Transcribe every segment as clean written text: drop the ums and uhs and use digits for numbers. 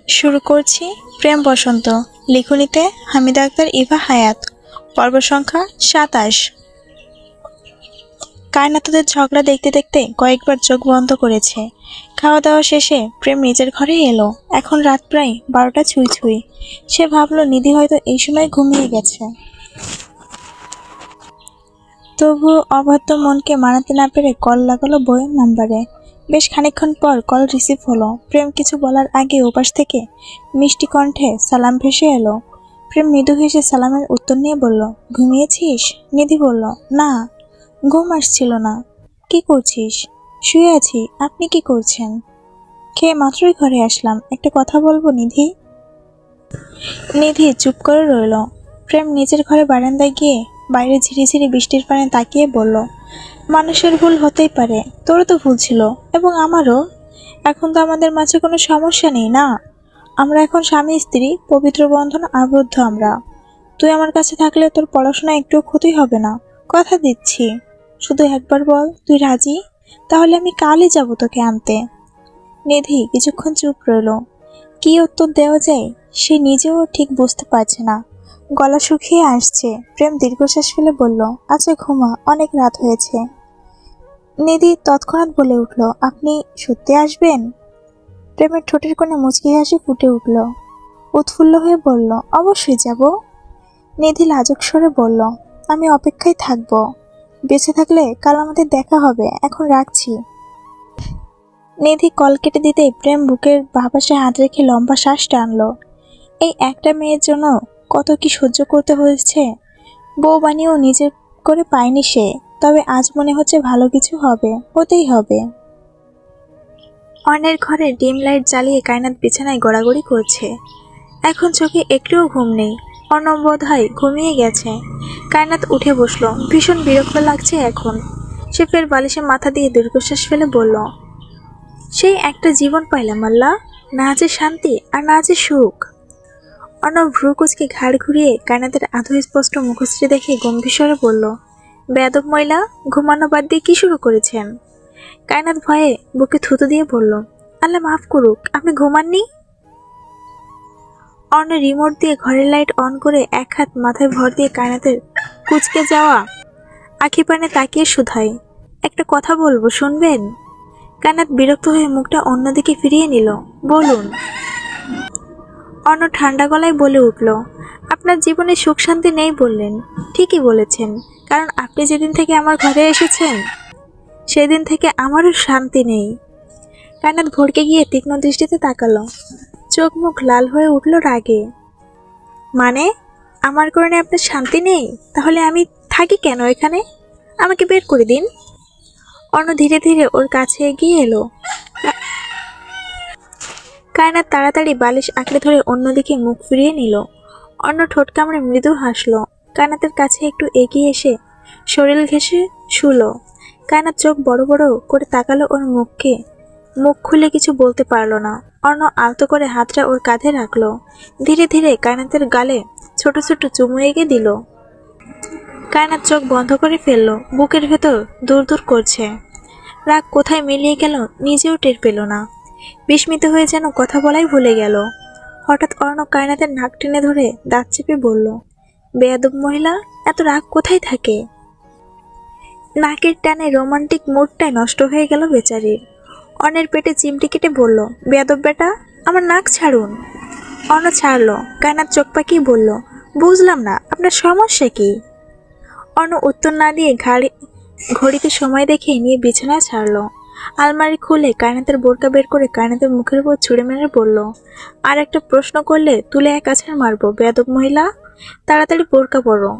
শুরু করছি প্রেম বসন্ত। লিখনিতে হামিদা আক্তার ইভা হায়াত। পর্ব সংখ্যা ২৭। কায়নাতদের ঝগড়া দেখতে দেখতে কয়েকবার চোখ বন্ধ করেছে। খাওয়া দাওয়া শেষে প্রেম নিজের ঘরেই এলো। এখন রাত প্রায় ১২টা ছুঁই ছুঁই। সে ভাবলো নিধি হয়তো এই সময় ঘুমিয়ে গেছে। তবুও অবাধ্য মনকে মানাতে না পেরে কল লাগালো বইয়ের নাম্বারে। বেশ খানিকক্ষণ পর কল রিসিভ হলো। প্রেম কিছু বলার আগে ওপাশ থেকে মিষ্টি কণ্ঠে সালাম ভেসে এলো। প্রেম মৃদু হেসে সালামের উত্তর নিয়ে বলল, ঘুমিয়েছিস? নিধি বলল, না, ঘুম আসছিল না। কি করছিস? শুয়ে আছি। আপনি কি করছেন? খেয়ে মাত্রই ঘরে আসলাম। একটা কথা বলবো নিধি? নিধি চুপ করে রইল। প্রেম নিজের ঘরে বারান্দায় গিয়ে বাইরে ঝিরিঝিরি বৃষ্টির পানে তাকিয়ে বলল, মানুষের ভুল হতেই পারে, তোরও তো ভুল ছিল এবং আমারও। এখন তো আমাদের মাঝে কোনো সমস্যা নেই না। আমরা এখন স্বামী স্ত্রী, পবিত্র বন্ধন আবদ্ধ আমরা। তুই আমার কাছে থাকলে তোর পড়াশোনা একটু ক্ষতি হবে না, কথা দিচ্ছি। শুধু একবার বল তুই রাজি, তাহলে আমি কালই যাব তোকে আনতে। নিধি কিছুক্ষণ চুপ রইল। কি উত্তর দেওয়া যায় সে নিজেও ঠিক বুঝতে পারছে না। গলা শুকিয়ে আসছে। প্রেম দীর্ঘশ্বাস ফেলে বলল, আচ্ছা ঘুমা, অনেক রাত হয়েছে। নিধি তৎক্ষণাৎ বলে উঠল, আপনি সত্যি আসবেন? প্রেমের ঠোঁটের কোণে মুচকি হাসি ফুটে উঠল। উৎফুল্ল হয়ে বলল, অবশ্যই যাব। নিধি লাজুক স্বরে বলল, আমি অপেক্ষায় থাকবো। বেঁচে থাকলে কাল আমাদের দেখা হবে, এখন রাখছি। নিধি কল কেটে দিতেই প্রেম বুকের বাঁ পাশে হাত রেখে লম্বা শ্বাস টানল। এই একটা মেয়ের জন্য কত কি সহ্য করতে হয়েছে। বউ বানিয়েও নিজের করে পায়নি সে। তবে আজ মনে হচ্ছে ভালো কিছু হবে, হতেই হবে। অর্ণের ঘরে ডিম লাইট জ্বালিয়ে কায়নাত বিছানায় গড়াগড়ি করছে। এখন চোখে একটুও ঘুম নেই। অর্ণ বোধ হয় ঘুমিয়ে গেছে। কায়নাত উঠে বসলো। ভীষণ বিরক্ত লাগছে এখন। সে ফের বালিশে মাথা দিয়ে দীর্ঘশ্বাস ফেলে বলল, সেই একটা জীবন পাইলাম আল্লাহ, না যে শান্তি আর না যে সুখ। অর্ণ ভ্রু কুচকে ঘাড় ঘুরিয়ে কায়নাতের আধো স্পষ্ট মুখশ্রী দেখে গম্ভীর স্বরে বলল, বেয়াদব মহিলা, ঘুমানো বাদ দিয়ে কি শুরু করেছেন? কায়নাত ভয়ে বুকে থুতু দিয়ে বলল, আল্লাহ মাফ করুক, আপনি ঘুমাননি? অর্ণ রিমোট দিয়ে ঘরের লাইট অন করে এক হাত মাথায় ভর দিয়ে কায়নাতের কুচকে যাওয়া আখি পানে তাকিয়ে শুধায়, একটা কথা বলবো, শুনবেন? কায়নাত বিরক্ত হয়ে মুখটা অন্যদিকে ফিরিয়ে নিল। বলুন। অর্ণ ঠান্ডা গলায় বলে উঠল, আপনার জীবনে সুখ শান্তি নেই বললেন। ঠিকই বলেছেন, কারণ আপনি যেদিন থেকে আমার ঘরে এসেছেন সেদিন থেকে আমারও শান্তি নেই। কায়নাত ভড়কে গিয়ে তীক্ষ্ণ দৃষ্টিতে তাকালো। চোখ মুখ লাল হয়ে উঠল রাগে। মানে, আমার কারণে আপনার শান্তি নেই? তাহলে আমি থাকি কেন এখানে? আমাকে বের করে দিন। অর্ণ ধীরে ধীরে ওর কাছে এগিয়ে এলো। কায়নাত তাড়াতাড়ি বালিশ আঁকড়ে ধরে অন্যদিকে মুখ ফিরিয়ে নিল। অর্ণ ঠোঁট কামড়ে মৃদু হাসল। কায়নাতের কাছে একটু এগিয়ে এসে শরীর ঘেঁষে শুলো। কায়নাত চোখ বড় বড় করে তাকালো ওর মুখকে। মুখ খুলে কিছু বলতে পারল না। অর্ণ আলতো করে হাতটা ওর কাঁধে রাখলো। ধীরে ধীরে কায়নাতের গালে ছোট ছোট চুমু এগে দিল। কায়নাত চোখ বন্ধ করে ফেললো। বুকের ভেতর দূর দূর করছে। রাগ কোথায় মিলিয়ে গেল নিজেও টের পেল না। বিস্মিত হয়ে যেন কথা বলাই ভুলে গেল। হঠাৎ অর্ণ কায়নাতের নাক টেনে ধরে দাঁত চেপে বলল, বেয়াদব মহিলা, এত রাগ কোথায় থাকে? নাকের টানে রোমান্টিক মুডটাই নষ্ট হয়ে গেল বেচারির। অর্ণের পেটে চিমটি কেটে বলল, বেয়াদব বেটা, আমার নাক ছাড়ুন। অর্ণ ছাড়লো। কায়নাত চোখ পাকিয়ে বলল, বুঝলাম না, আপনার সমস্যা কি? অর্ণ উত্তর না দিয়ে ঘড়িতে সময় দেখে নিয়ে বিছানায় ছাড়লো। আলমারি খুলে কায়নাতের বোরকা বের করে কায়নাতের মুখের উপর ছুঁড়ে মেরে বলল, আর একটা প্রশ্ন করলে তুলে এক আছাড় মারবো, বেয়াদব মহিলা, তাড়াতাড়ি বোরকা পরো।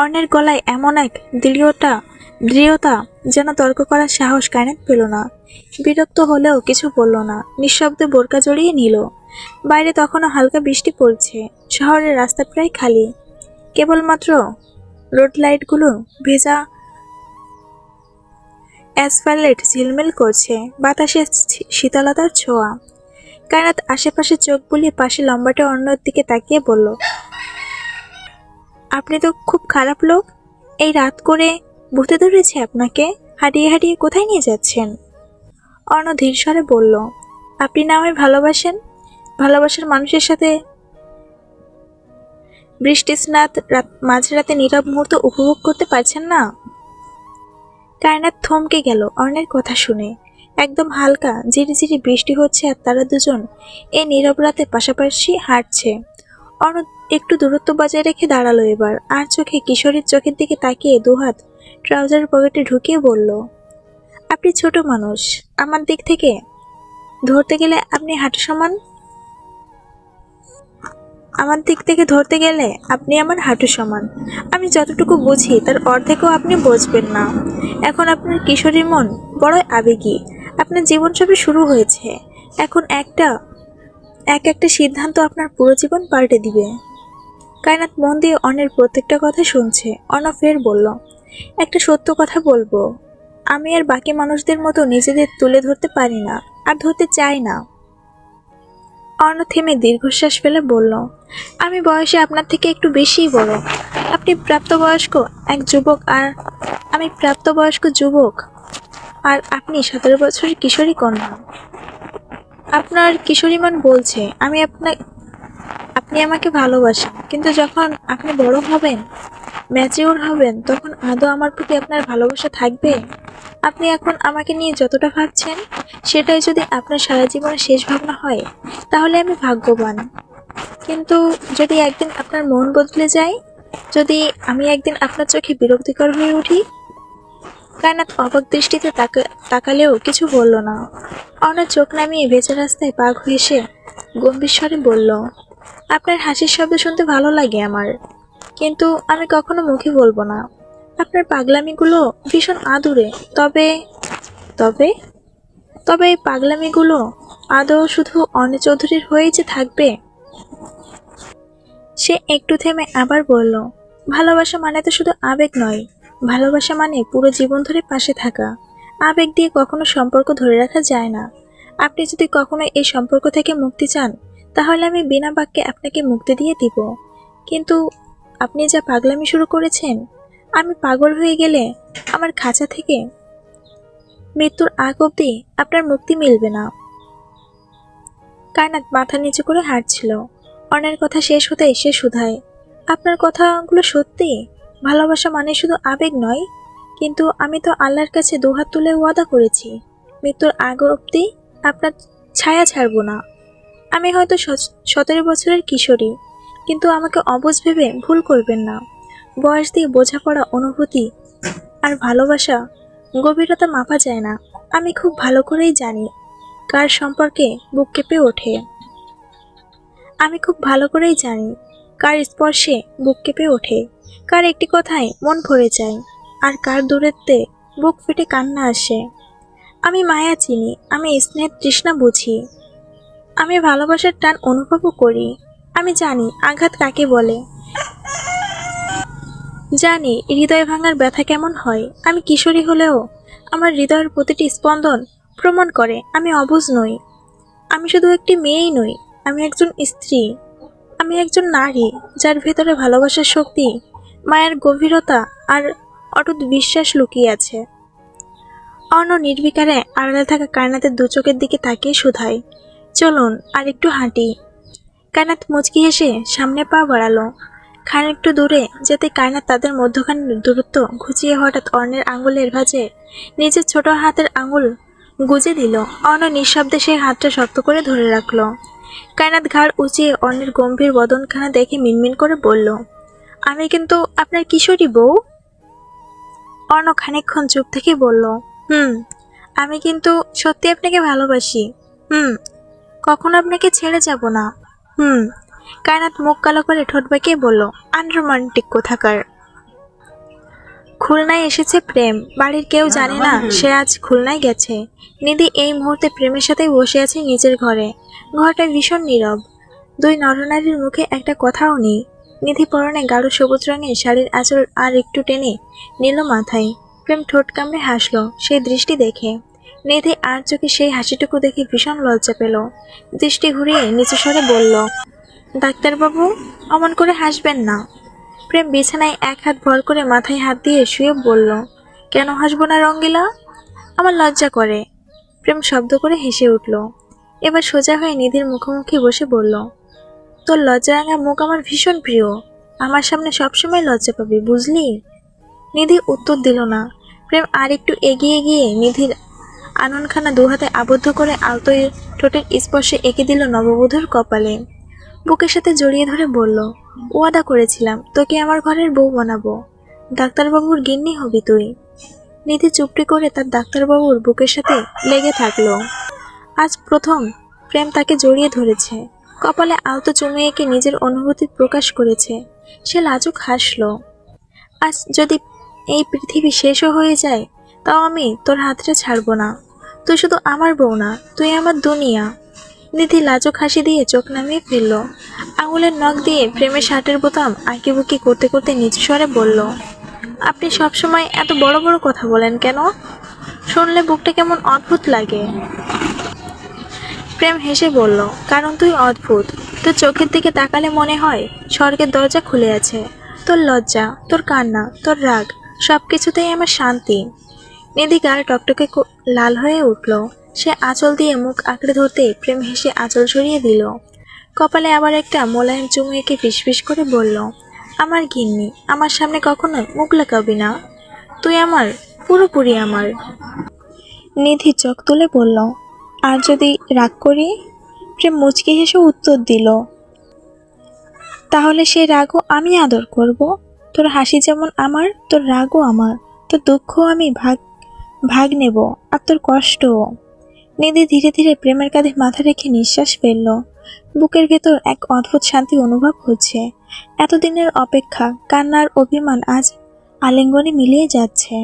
অর্ণের গলায় এমন এক দৃঢ়তা যেন তর্ক করার সাহস কায়নাত পেল না। বিরক্ত হলেও কিছু বলল না। নিঃশব্দে বোরকা জড়িয়ে নিল। বাইরে তখনও হালকা বৃষ্টি পড়ছে। শহরের রাস্তা প্রায় খালি। কেবলমাত্র রোড লাইটগুলো ভেজা অ্যাসফাল্ট ঝিলমিল করছে। বাতাসে শীতলতার ছোঁয়া। কায়নাত আশেপাশে চোখ বুলিয়ে পাশে লম্বাটে অর্ণর দিকে তাকিয়ে বলল, আপনি তো খুব খারাপ লোক। এই রাত করে ভূতে ধরেছে আপনাকে? হাঁটিয়ে হাঁটিয়ে কোথায় নিয়ে যাচ্ছেন? অর্ণ ধীর স্বরে বলল, আপনি না আমায় ভালোবাসেন? ভালোবাসার মানুষের সাথে বৃষ্টি স্নাত মাঝরাতে নীরব মুহূর্ত উপভোগ করতে পারছেন না? কায়নাত থমকে গেল অর্ণের কথা শুনে। একদম হালকা ঝিরিঝিরি বৃষ্টি হচ্ছে আর তারা দুজন এই নীরব রাতে পাশাপাশি হাঁটছে। অর্ণ একটু দূরত্ব বজায় রেখে দাঁড়ালো এবার, আর চোখে কিশোরীর চোখের দিকে তাকিয়ে দুহাত ট্রাউজারের পকেটে ঢুকিয়ে বলল, আপনি ছোট মানুষ, আমার দিক থেকে ধরতে গেলে আপনি হাঁটু সমান। আমার দিক থেকে ধরতে গেলে আপনি আমার হাঁটু সমান। আমি যতটুকু বুঝি তার অর্ধেকও আপনি বুঝবেন না। এখন আপনার কিশোরী মন বড়ই আবেগী। আপনার জীবন সবে শুরু হয়েছে। এখন একটা সিদ্ধান্ত আপনার পুরো জীবন পাল্টে দিবে। কায়নাত মন দিয়ে অর্ণের প্রত্যেকটা কথা শুনছে। অর্ণ ফের বলল, একটা সত্য কথা বলবো, আমি আর বাকি মানুষদের মতো নিজেদের তুলে ধরতে পারি না, আর ধরতে চাই না। অর্ণ থেমে দীর্ঘশ্বাস ফেলে বলল, আমি বয়সে আপনার থেকে একটু বেশিই বড়। আপনি প্রাপ্তবয়স্ক এক যুবক, আর আমি প্রাপ্তবয়স্ক যুবক, আর আপনি 17 বছরের কিশোরী কন্যা। আপনার কিশোরী মন বলছে আপনি আমাকে ভালোবাসেন, কিন্তু যখন আপনি বড় হবেন, ম্যাচিওর হবেন, তখন আদৌ আমার প্রতি আপনার ভালোবাসা থাকবে? আপনি এখন আমাকে নিয়ে যতটা ভাবছেন, সেটাই যদি আপনার সারা জীবনের শেষ ভাবনা হয়, তাহলে আমি ভাগ্যবান। কিন্তু যদি একদিন আপনার মন বদলে যায়, যদি আমি একদিন আপনার চোখে বিরক্তিকর হয়ে উঠি? কায়নাত অবাক দৃষ্টিতে তাকালেও কিছু বলল না। অর্ণব চোখ নামিয়ে ভেজা রাস্তায় পা ঘুষে গম্ভীর স্বরে বলল, আপনার হাসির শব্দ শুনতে ভালো লাগে আমার, কিন্তু আমি কখনো মুখে বলবো না। আপনার পাগলামিগুলো ভীষণ আদুরে, তবে তবে তবে এই পাগলামিগুলো আদৌ শুধু অর্ণ চৌধুরীর হয়েই যে থাকবে? সে একটু থেমে আবার বলল, ভালোবাসা মানে তো শুধু আবেগ নয়, ভালোবাসা মানে পুরো জীবন ধরে পাশে থাকা। আবেগ দিয়ে কখনো সম্পর্ক ধরে রাখা যায় না। আপনি যদি কখনো এই সম্পর্ক থেকে মুক্তি চান, তাহলে আমি বিনা বাক্যে আপনাকে মুক্তি দিয়ে দিব। কিন্তু আপনি যা পাগলামি শুরু করেছেন, আমি পাগল হয়ে গেলে আমার খাঁচা থেকে মৃত্যুর আগ অবধি আপনার মুক্তি মিলবে না। কায়নাত মাথা নিচু করে হাঁটছিল। অর্ণের কথা শেষ হতেই সে শুধায়, আপনার কথাগুলো সত্যি? ভালোবাসা মানে শুধু আবেগ নয়? কিন্তু আমি তো আল্লাহর কাছে দুহাত তুলে ওয়াদা করেছি, মৃত্যুর আগ অবধি আপনার ছায়া ছাড়ব না। আমি হয়তো 17 বছরের কিশোরী, কিন্তু আমাকে অবুঝ ভেবে ভুল করবেন না। বয়স দিয়ে বোঝাপড়া, অনুভূতি আর ভালোবাসা গভীরতা মাপা যায় না। আমি খুব ভালো করেই জানি কার সম্পর্কে বুক কেঁপে ওঠে। আমি খুব ভালো করেই জানি কার স্পর্শে বুক কেঁপে ওঠে, কার একটি কথায় মন ভরে যায়, আর কার দূরত্বে বুক ফেটে কান্না আসে। আমি মায়া চিনি, আমি স্নেহ তৃষ্ণা বুঝি, আমি ভালোবাসার টান অনুভবও করি। আমি জানি আঘাত কাকে বলে, জানি হৃদয় ভাঙার ব্যথা কেমন হয়। আমি কিশোরী হলেও আমার হৃদয়ের প্রতিটি স্পন্দন প্রমাণ করে আমি অবুঝ নই। আমি শুধু একটি মেয়েই নই, আমি একজন স্ত্রী, আমি একজন নারী, যার ভেতরে ভালোবাসার শক্তি, মায়ের গভীরতা আর অটুট বিশ্বাস লুকিয়ে আছে। অর্ণ নির্বিকারে আড়ালে থাকা কায়নাতের দু চোখের দিকে তাকিয়ে শুধায়, চলুন আর একটু হাঁটি। কায়নাত মুচকি হেসে সামনে পা বাড়ালো। খানিকটু দূরে যেতে কায়নাত তাদের মধ্যখানের দূরত্ব ঘুচিয়ে হঠাৎ অর্ণের আঙুলের ভাঁজে নিজের ছোট হাতের আঙুল গুজে দিল। অর্ণ নিঃশব্দে সেই হাতটা শক্ত করে ধরে রাখলো। কায়নাত ঘাড় উঁচিয়ে অর্ণের গম্ভীর বদনখানা দেখে মিনমিন করে বলল, আমি কিন্তু আপনার কিশোরী বউ। অর্ণ খানিকক্ষণ চুপ থেকে বলল, আমি কিন্তু সত্যি আপনাকে ভালোবাসি। কখনো আপনাকে ছেড়ে যাব না। কায়নাত মুখ কালো করে ঠোঁট বাঁকিয়ে বলল, আনরোমান্টিক কোথাকার। খুলনায় এসেছে প্রেম, বাড়ির কেউ জানে না সে আজ খুলনায় গেছে। নিধি এই মুহূর্তে প্রেমের সাথেই বসে আছে নিজের ঘরে। ঘরটা ভীষণ নীরব, দুই নরনারীর মুখে একটা কথাও নেই। নিধি পরনে গাঢ় সবুজ রঙের শাড়ির আঁচল আর একটু টেনে নিল মাথায়। প্রেম ঠোঁট কামড়ে হাসল সেই দৃষ্টি দেখে। নিধি আর চোখে সেই হাসিটুকু দেখে ভীষণ লজ্জা পেল। দৃষ্টি ঘুরিয়ে নিচু স্বরে বলল, ডাক্তারবাবু, অমন করে হাসবেন না। প্রেম বিছানায় এক হাত ভর করে মাথায় হাত দিয়ে শুয়ে বলল, কেন হাসবো না রঙ্গিলা? আমার লজ্জা করে। প্রেম শব্দ করে হেসে উঠল। এবার সোজা হয়ে নিধির মুখোমুখি বসে বলল, তোর লজ্জারাঙা মুখ আমার ভীষণ প্রিয়। আমার সামনে সবসময় লজ্জা পাবি, বুঝলি? নিধি উত্তর দিল না। প্রেম আর একটু এগিয়ে গিয়ে নিধির আননখানা দুহাতে আবদ্ধ করে আলতো ঠোঁটের স্পর্শে এঁকে দিল নববধূর কপালে। বুকের সাথে জড়িয়ে ধরে বলল, ওয়াদা করেছিলাম তোকে আমার ঘরের বউ বানাবো। ডাক্তারবাবুর গিন্নি হবি তুই। নিধি চুপটি করে তার ডাক্তারবাবুর বুকের সাথে লেগে থাকলো। আজ প্রথম প্রেম তাকে জড়িয়ে ধরেছে, কপালে আলতো চুমু এঁকে নিজের অনুভূতি প্রকাশ করেছে। সে লাজুক হাসল। আজ যদি এই পৃথিবী শেষও হয়ে যায়, তাও আমি তোর হাতটা ছাড়বো না। তুই শুধু আমার বউ না, তুই আমার দুনিয়া। নিধি লাজুক হাসি দিয়ে চোখ নামিয়ে ফেলল। আঙুলের নখ দিয়ে প্রেমের শার্টের বোতাম আঁকিবুকি করতে করতে নিচু স্বরে বলল, আপনি সবসময় এত বড় বড় কথা বলেন কেন? শুনলে বুকটা কেমন অদ্ভুত লাগে। প্রেম হেসে বলল, কারণ তুই অদ্ভুত। তোর চোখের দিকে তাকালে মনে হয় স্বর্গের দরজা খুলে আছে। তোর লজ্জা, তোর কান্না, তোর রাগ, সবকিছুতেই আমার শান্তি। নিধি গাল টকটকে লাল হয়ে উঠল। সে আঁচল দিয়ে মুখ আঁকড়ে ধরতে প্রেম হেসে আঁচল সরিয়ে দিল। কপালে আবার একটা মোলায়েম চুমু এঁকে ফিসফিস করে বলল, আমার গিন্নি, আমার সামনে কখনো মুখ লাগাবি না। তুই আমার, পুরোপুরি আমার। নিধি চোখ তুলে বলল, আর যদি রাগ করি? প্রেম মুচকি হেসে উত্তর দিল, তাহলে সেই রাগও আমি আদর করব। তোর হাসি যেমন আমার, তোর রাগও আমার। তোর দুঃখ আমি ভাগ ভাগ নেব, আর তোর কষ্টও। নিধি ধীরে ধীরে প্রেমের কাঁধে মাথা রেখে নিঃশ্বাস ফেলল। বুকের ভেতর এক অদ্ভুত শান্তি অনুভব হচ্ছে। এতদিনের অপেক্ষা, কান্নার অভিমান আজ আলিঙ্গনে মিলিয়ে যাচ্ছে।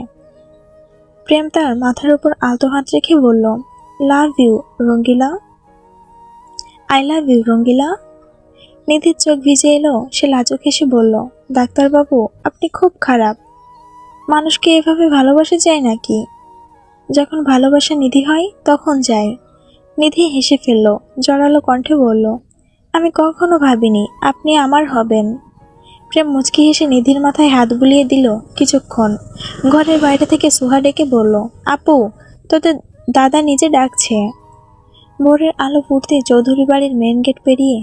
প্রেম তার মাথার উপর আলতো হাত রেখে বলল, love you Rangila. I love you Rangila. নিধির চোখ ভিজে এলো। সে লাজুক হেসে বলল, ডাক্তারবাবু, আপনি খুব খারাপ। মানুষকে এভাবে ভালোবাসা যায় নাকি? যখন ভালোবাসা নিধি হয় তখন যায়। নিধি হেসে ফেলল, জড়ালো কণ্ঠে বলল, আমি কখনো ভাবিনি আপনি আমার হবেন। প্রেম মুচকি হেসে নিধির মাথায় হাত বুলিয়ে দিল। কিছুক্ষণ ঘরের বাইরে থেকে সুহা ডেকে বলল, আপু, তোদের দাদা নিজে ডাকছে। ভোরের আলো ফুটতে চৌধুরী বাড়ির মেন গেট পেরিয়ে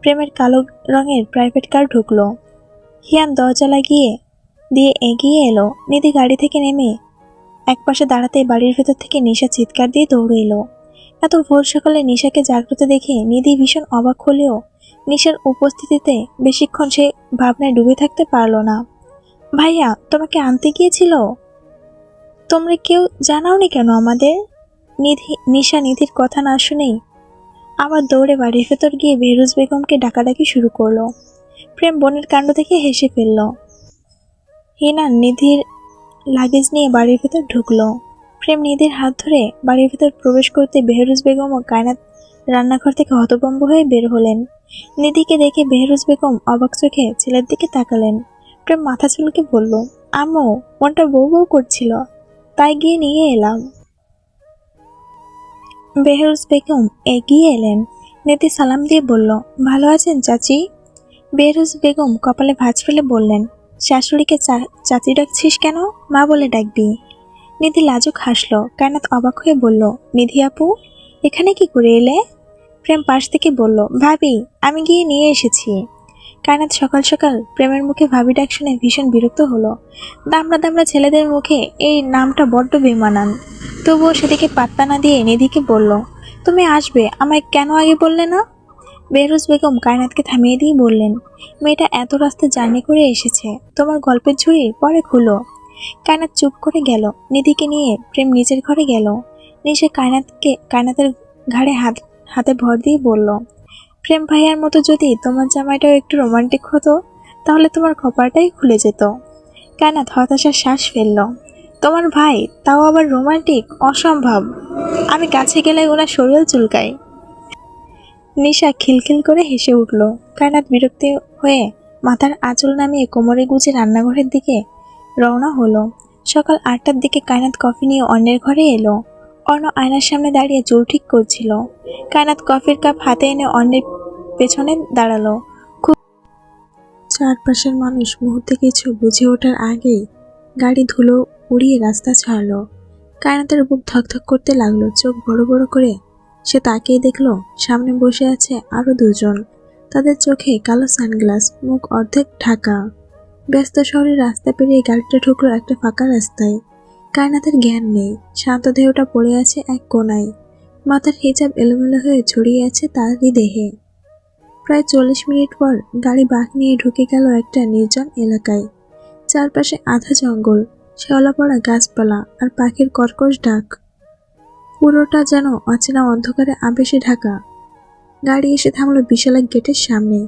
প্রেমের কালো রঙের প্রাইভেট কার ঢুকলো। হিয়ান দরজা লাগিয়ে দিয়ে এগিয়ে এলো। নিধি গাড়ি থেকে নেমে একপাশে দাঁড়াতে বাড়ির ভেতর থেকে নিশা চিৎকার দিয়ে দৌড়ে এলো। এত ভোর সকালে নিশাকে জাগ্রত দেখে নিধি ভীষণ অবাক হলেও নিশার উপস্থিতিতে বেশিক্ষণ সে ভাবনায় ডুবে থাকতে পারল না। ভাইয়া তোমাকে আনতে গিয়েছিল? তোমরা কেউ জানাওনি কেন আমাদের? নিশা নিধির কথা না শুনেই আবার দৌড়ে বাড়ির ভেতর গিয়ে বেহরুজ বেগমকে ডাকাডাকি শুরু করলো। প্রেম বোনের কাণ্ড দেখে হেসে ফেলল। হিনা নিধির লাগেজ নিয়ে বাড়ির ভেতর ঢুকলো। প্রেম নিধির হাত ধরে বাড়ির ভেতর প্রবেশ করতে বেহরুজ বেগম ও কায়নাত রান্নাঘর থেকে হতভম্ব হয়ে বের হলেন। নিধিকে দেখে বেহরুজ বেগম অবাক চোখে ছেলের দিকে তাকালেন। প্রেম মাথা চুলকে বলল, আম্মু, মনটা বউ বউ করছিল, তাই গিয়ে নিয়ে এলাম। বেহরুজ বেগম এগিয়ে এলেন। নিধি সালাম দিয়ে বলল, ভালো আছেন চাচি? বেহরুজ বেগম কপালে ভাঁজ ফেলে বললেন, শাশুড়িকে চাচি ডাকছিস কেন? মা বলে ডাকবি। নিধি লাজুক হাসলো। কায়নাত অবাক হয়ে বলল, নিধি আপু, এখানে কি করে এলে? প্রেম পাশ থেকে বলল, ভাবি, আমি গিয়ে নিয়ে এসেছি। কায়নাত সকাল সকাল প্রেমের মুখে ভাবি ডাক শুনে ভীষণ বিরক্ত হলো। দামড়া দামড়া ছেলেদের মুখে এই নামটা বড্ড বেমানান। তবুও সেদিকে পাত্তা না দিয়ে নিধিকে বলল, তুমি আসবে, আমায় কেন আগে বললে না? বেহরুজ বেগম কায়নাতকে থামিয়ে দিয়ে বললেন, মেয়েটা এত রাস্তা জার্নি করে এসেছে, তোমার গল্পের ঝুড়ি পরে খুলো। কায়নাত চুপ করে গেল। নিধিকে নিয়ে প্রেম নিজের ঘরে গেল। নিশে কায়নাতের ঘাড়ে হাতে ভর দিয়ে বলল, প্রেম ভাইয়ার মতো যদি তোমার জামাইটাও একটু রোমান্টিক হতো, তাহলে তোমার কপালটাই খুলে যেত। কায়নাত হতাশার শ্বাস ফেলল। তোমার ভাই, তাও আবার রোমান্টিক? অসম্ভব। আমি কাছে গেলে ওনার শরীর চুলকায়। নিশা খিলখিল করে হেসে উঠল। কায়নাত বিরক্ত হয়ে মাথার আঁচল নামিয়ে কোমরে গুজে রান্নাঘরের দিকে রওনা হলো। সকাল 8টার দিকে কায়নাত কফি নিয়ে অন্যের ঘরে এলো। অর্ণ আয়নার সামনে দাঁড়িয়ে চুল ঠিক করছিল। কায়নাত কফির কাপ হাতে এনে অন্যের পেছনে দাঁড়ালো। খুব চারপাশের মানুষ মুহূর্তে কিছু বুঝে ওঠার আগেই গাড়ি ধুলো উড়িয়ে রাস্তা ছাড়লো। কায়নাতের বুক ধকধক করতে লাগলো। চোখ বড় বড় করে সে তাকিয়ে দেখল সামনে বসে আছে আরো দুজন। তাদের চোখে কালো সানগ্লাস, মুখ অর্ধেক ঢাকা। ব্যস্ত শহরে রাস্তা পেরিয়ে গাড়িটা ঢুকলো একটা ফাঁকা রাস্তায়। কায়নাতের জ্ঞান নেই, শান্ত দেহটা পড়ে আছে এক কোনায়। মাথার হিজাব এলোমেলো হয়ে ছড়িয়ে আছে তারই দেহে। প্রায় 40 মিনিট পর গাড়ি বাঁক নিয়ে ঢুকে গেল একটা নির্জন এলাকায়। চারপাশে আধা জঙ্গল, শেওলা পড়া গাছপালা আর পাখির কর্কশ ডাক। পুরোটা যেন অচেনা অন্ধকারে আবেশে ঢাকা। গাড়ি এসে থামলো বিশাল এক গেটের সামনে।